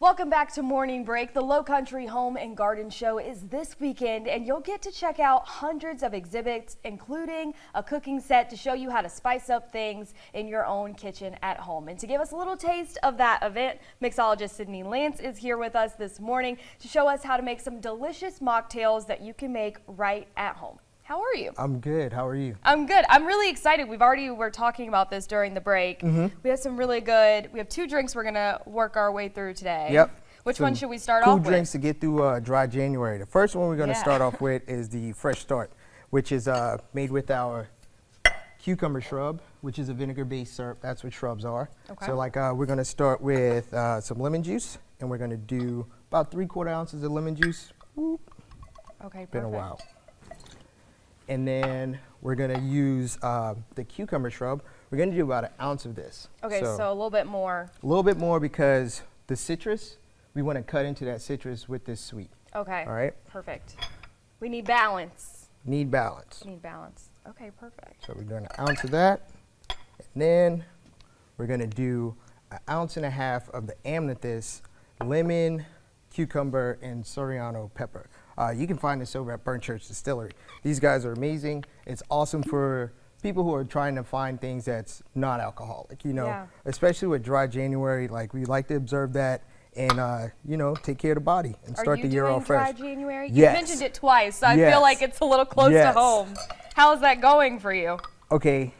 Welcome back to Morning Break. The Low Country Home and Garden Show is this weekend, and you'll get to check out hundreds of exhibits, including a cooking set to show you how to spice up things in your own kitchen at home. And to give us a little taste of that event, mixologist Sydney Lance is here with us this morning to show us how to make some delicious mocktails that you can make right at home. How are you? I'm good. How are you? I'm good. I'm really excited. We're talking about this during the break. We have some really good, we have two drinks we're going to work our way through today. Yep. Which one should we start off with? Cool drinks to get through dry January. The first one we're going to start off with is the Fresh Start, which is made with our cucumber shrub, which is a vinegar-based syrup. That's what shrubs are. Okay. So we're going to start with some lemon juice, and we're going to do about 3/4 ounces of lemon juice. Whoop. Okay, perfect. Been a while. And then we're going to use the cucumber shrub. We're going to do about 1 ounce of this. Okay, so a little bit more. A little bit more because the citrus, we want to cut into that citrus with this sweet. Okay. All right. Perfect. We need balance. Need balance. Need balance. Okay, perfect. So we're doing 1 ounce of that. And then we're going to do 1.5 ounces of the amethyst, lemon, cucumber, and Soriano pepper. You can find this over at Burnt Church Distillery. These guys are amazing. It's awesome for people who are trying to find things that's not alcoholic, especially with dry January. Like, we like to observe that and, take care of the body and start the year off fresh. Are you doing dry January? Yes. You mentioned it twice, so I feel like it's a little close to home. How's that going for you? Okay,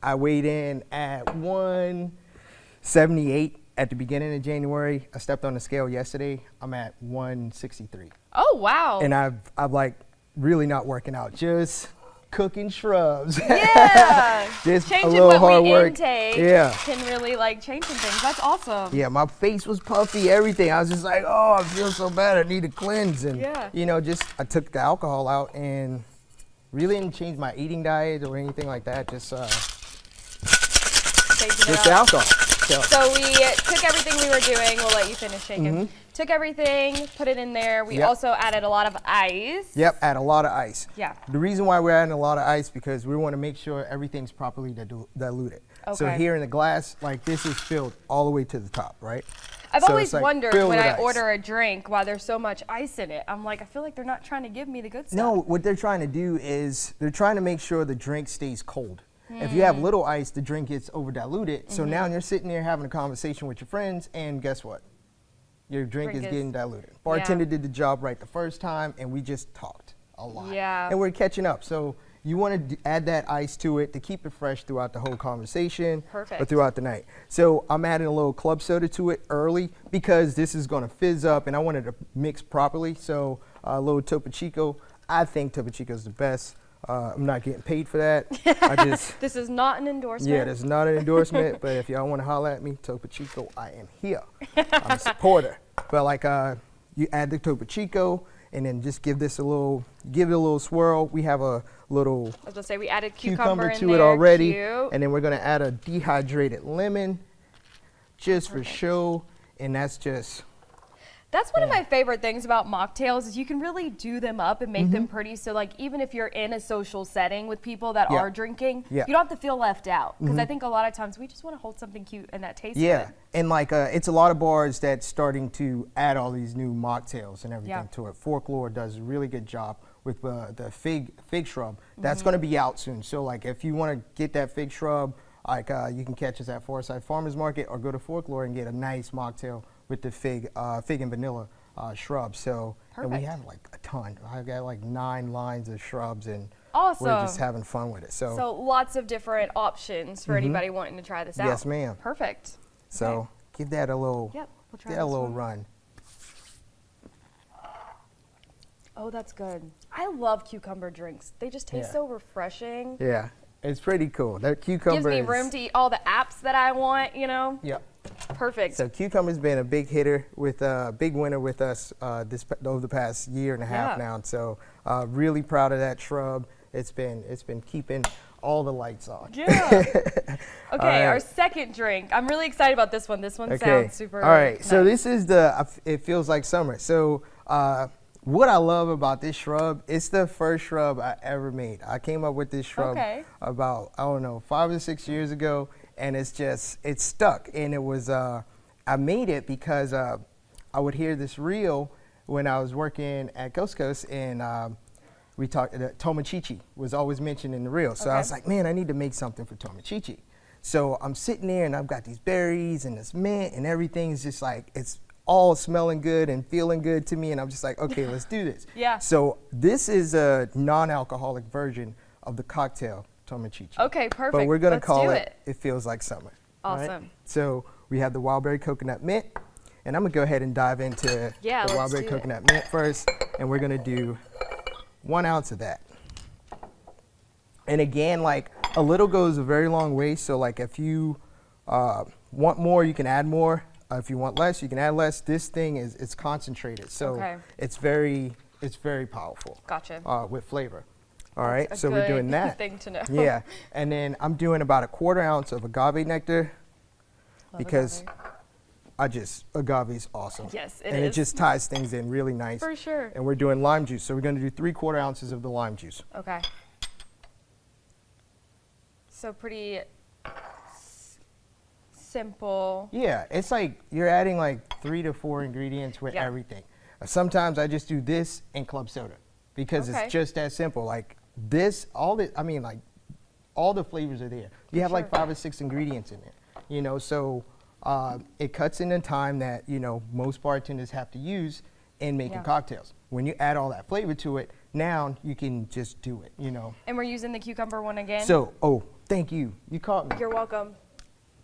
I weighed in at 178 at the beginning of January. I stepped on the scale yesterday. I'm at 163. Oh, wow. And I'm like really not working out, just cooking shrubs. Yeah. Just changing a little what hard we work. Intake can really change some things. That's awesome. Yeah, my face was puffy, everything. I was just like, oh, I feel so bad. I need to cleanse. And, I took the alcohol out and really didn't change my eating diet or anything like that. Just the alcohol. So we took everything we were doing. We'll let you finish shaking. Took everything, put it in there. We also added a lot of ice. Yep, add a lot of ice. Yeah. The reason why we're adding a lot of ice because we want to make sure everything's properly diluted. Okay. So here in the glass, this is filled all the way to the top, right? I've always wondered when I order a drink why there's so much ice in it. I'm like, I feel like they're not trying to give me the good stuff. No, what they're trying to do is they're trying to make sure the drink stays cold. If you have little ice, the drink gets over diluted. So now you're sitting there having a conversation with your friends, and guess what? Your drink is getting diluted. Bartender did the job right the first time, and we just talked a lot. Yeah. And we're catching up. So you want to add that ice to it to keep it fresh throughout the whole conversation. Perfect. Or throughout the night. So I'm adding a little club soda to it early because this is going to fizz up, and I want it to mix properly. So a little Topo Chico. I think Topo Chico is the best. I'm not getting paid for that. This is not an endorsement. Yeah, this is not an endorsement, but if y'all want to holler at me, Topo Chico, I am here. I'm a supporter. But you add the Topo Chico and then just give it a little swirl. We have a little I was going to say we added cucumber in to there, it already. cute. And then we're going to add a dehydrated lemon just for show, and that's one of my favorite things about mocktails is you can really do them up and make them pretty. So even if you're in a social setting with people that are drinking, you don't have to feel left out. Because I think a lot of times we just want to hold something cute and that tastes good. Yeah, and it's a lot of bars that's starting to add all these new mocktails and everything to it. Folklore does a really good job with the fig shrub. That's going to be out soon. So if you want to get that fig shrub, you can catch us at Forsyth Farmers Market or go to Folklore and get a nice mocktail with the fig and vanilla shrubs. So and we have a ton. I've got 9 lines of shrubs, and awesome. We're just having fun with it. So lots of different options for anybody wanting to try this out. Yes, ma'am. Perfect. So give that a little, we'll try give that a little run. Oh, that's good. I love cucumber drinks. They just taste so refreshing. Yeah, it's pretty cool. That cucumber gives me room to eat all the apps that I want. Yep. Perfect. So cucumber's been a big hitter with big winner with us over the past year and a half now. So really proud of that shrub. It's been keeping all the lights on. Yeah. Okay, our second drink. I'm really excited about this one. This one sounds super All right, nice. so this is it feels like summer. So what I love about this shrub, it's the first shrub I ever made. I came up with this shrub about, 5 or 6 years ago, and it's stuck. And it was, I made it because I would hear this reel when I was working at Ghost Coast, and we talked, Tomachichi was always mentioned in the reel. So I was like, man, I need to make something for Tomachichi. So I'm sitting there and I've got these berries and this mint and everything's just like, it's all smelling good and feeling good to me. And I'm just like, okay, let's do this. Yeah. So this is a non-alcoholic version of the cocktail Tomachichi. Okay, perfect. But we're gonna Let's call do it Feels Like Summer. Awesome. Right? So we have the wild berry coconut mint. And I'm gonna go ahead and dive into the wild berry coconut mint first. And we're gonna do 1 ounce of that. And again, like a little goes a very long way. So like if you want more, you can add more. If you want less, you can add less. This thing it's concentrated. So it's very powerful. Gotcha. With flavor. All right, so we're doing that. Thing to know. Yeah, and then I'm doing about a 1/4 ounce of agave nectar because agave's awesome. Yes, and it just ties things in really nice. For sure. And we're doing lime juice, so we're going to do 3/4 ounces of the lime juice. Okay. So pretty simple. Yeah, it's like you're adding like 3 to 4 ingredients with everything. Sometimes I just do this and club soda because it's just that simple. Like this, all the flavors are there. You have like 5 or 6 ingredients in there, you know, so it cuts in the time that, you know, most bartenders have to use in making cocktails. When you add all that flavor to it, now you can just do it, you know. And we're using the cucumber one again? So, thank you. You caught me. You're welcome.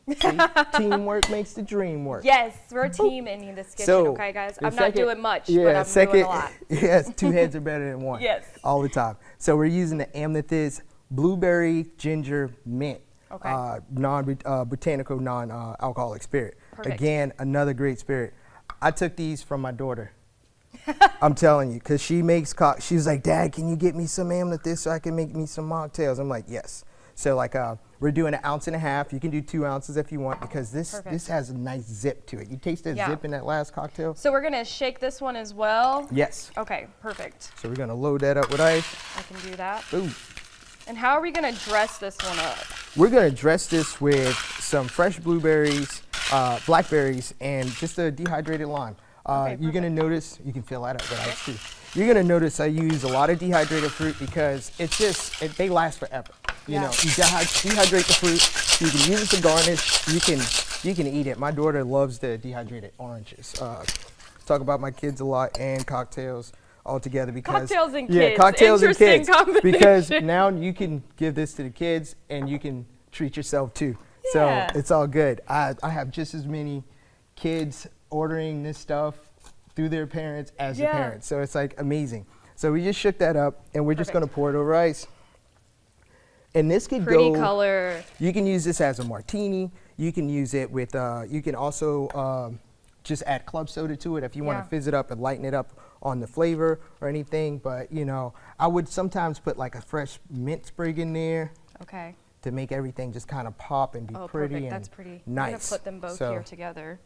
See, teamwork makes the dream work. Yes, we're a team in this kitchen, okay, guys? I'm not doing much, but I'm doing a lot. Yes, 2 heads are better than one. Yes. All the time. So we're using the amethyst blueberry ginger mint. Okay. Non-botanical, non-alcoholic spirit. Perfect. Again, another great spirit. I took these from my daughter. I'm telling you, because she makes she was like, Dad, can you get me some amethyst so I can make me some mocktails? I'm like, yes. So like we're doing 1.5 ounces. You can do 2 ounces if you want because this has a nice zip to it. You taste that zip in that last cocktail? So we're gonna shake this one as well? Yes. Okay, perfect. So we're gonna load that up with ice. I can do that. Ooh. And how are we gonna dress this one up? We're gonna dress this with some fresh blueberries, blackberries, and just a dehydrated lime. You're gonna notice, you can fill that up with ice too. You're gonna notice I use a lot of dehydrated fruit because they last forever. You know, you dehydrate the fruit, you can use it to garnish, you can eat it. My daughter loves the dehydrated oranges. Talk about my kids a lot and cocktails all together because cocktails and kids. Yeah, cocktails and kids. Combination. Because now you can give this to the kids and you can treat yourself too. So it's all good. I have just as many kids ordering this stuff through their parents as the parents. So it's like amazing. So we just shook that up and we're just gonna pour it over ice. And this could Pretty color. You can use this as a martini. You can use it with, you can also just add club soda to it if you want to fizz it up and lighten it up on the flavor or anything. But, you know, I would sometimes put like a fresh mint sprig in there. Okay. To make everything just kind of pop and be pretty and That's pretty. nice. I'm going to put them both here together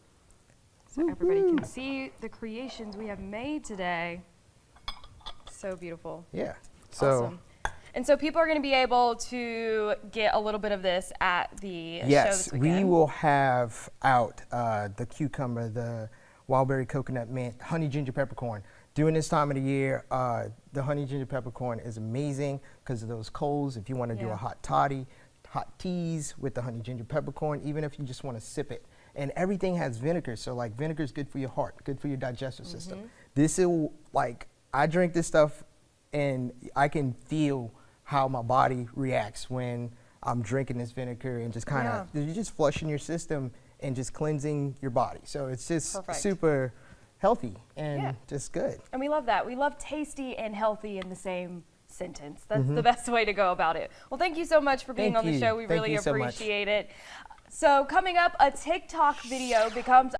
so everybody can see the creations we have made today. So beautiful. Yeah. So. Awesome. And so people are going to be able to get a little bit of this at the show this weekend. We will have out the cucumber, the wild berry coconut mint, honey ginger peppercorn. During this time of the year, the honey ginger peppercorn is amazing because of those colds. If you want to do a hot toddy, hot teas with the honey ginger peppercorn, even if you just want to sip it. And everything has vinegar, so like vinegar is good for your heart, good for your digestive system. This is like, I drink this stuff and I can feel how my body reacts when I'm drinking this vinegar and just kind of, you're just flushing your system and just cleansing your body. So it's just super healthy and just good. And we love that. We love tasty and healthy in the same sentence. That's the best way to go about it. Well, thank you so much for being on the show. We really appreciate it. So coming up, a TikTok video becomes